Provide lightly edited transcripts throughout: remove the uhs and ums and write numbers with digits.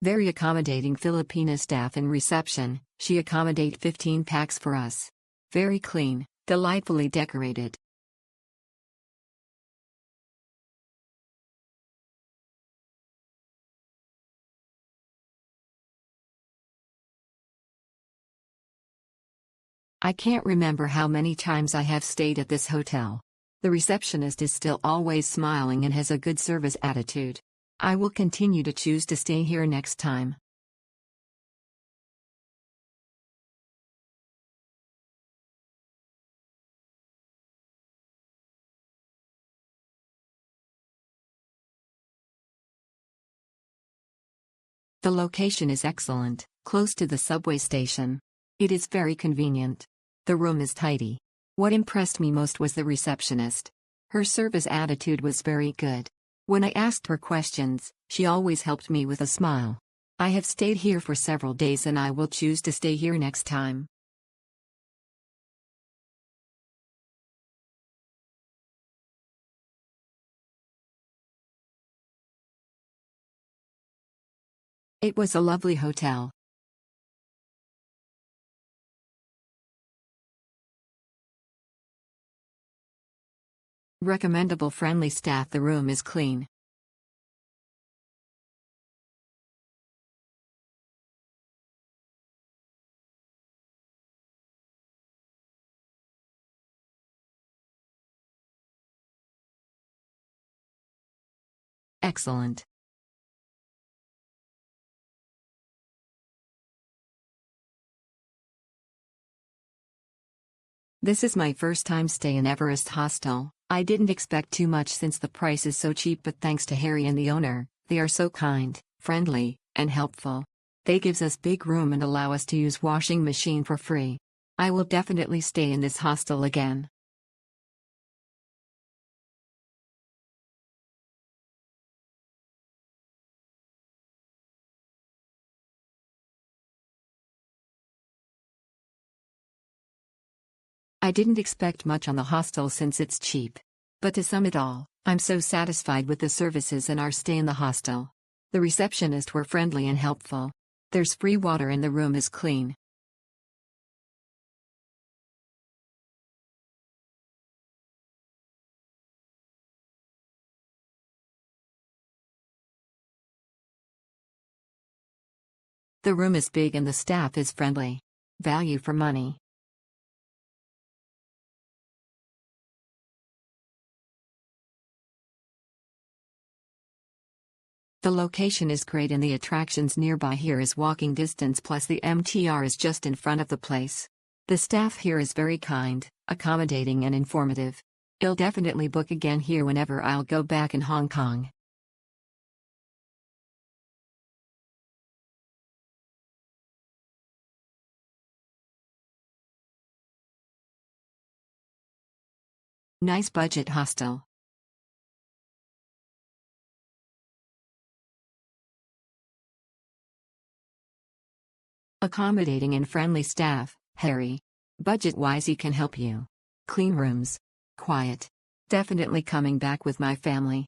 Very accommodating Filipina staff in reception, she accommodate 15 packs for us. Very clean, delightfully decorated. I can't remember how many times I have stayed at this hotel. The receptionist is still always smiling and has a good service attitude. I will continue to choose to stay here next time. The location is excellent, close to the subway station. It is very convenient. The room is tidy. What impressed me most was the receptionist. Her service attitude was very good. When I asked her questions, she always helped me with a smile. I have stayed here for several days and I will choose to stay here next time. It was a lovely hotel. Recommendable friendly staff. The room is clean. Excellent. This is my first time stay in Everest Hostel. I didn't expect too much since the price is so cheap, but thanks to Harry and the owner, they are so kind, friendly, and helpful. They gives us big room and allow us to use washing machine for free. I will definitely stay in this hostel again. I didn't expect much on the hostel since it's cheap. But to sum it all, I'm so satisfied with the services and our stay in the hostel. The receptionists were friendly and helpful. There's free water and the room is clean. The room is big and the staff is friendly. Value for money. The location is great and the attractions nearby here is walking distance, plus the MTR is just in front of the place. The staff here is very kind, accommodating and informative. I'll definitely book again here whenever I'll go back in Hong Kong. Nice budget hostel. Accommodating and friendly staff. Harry. Budget-wise he can help you. Clean rooms. Quiet. Definitely coming back with my family.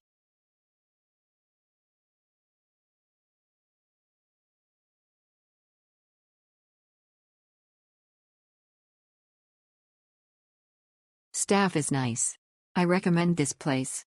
Staff is nice. I recommend this place.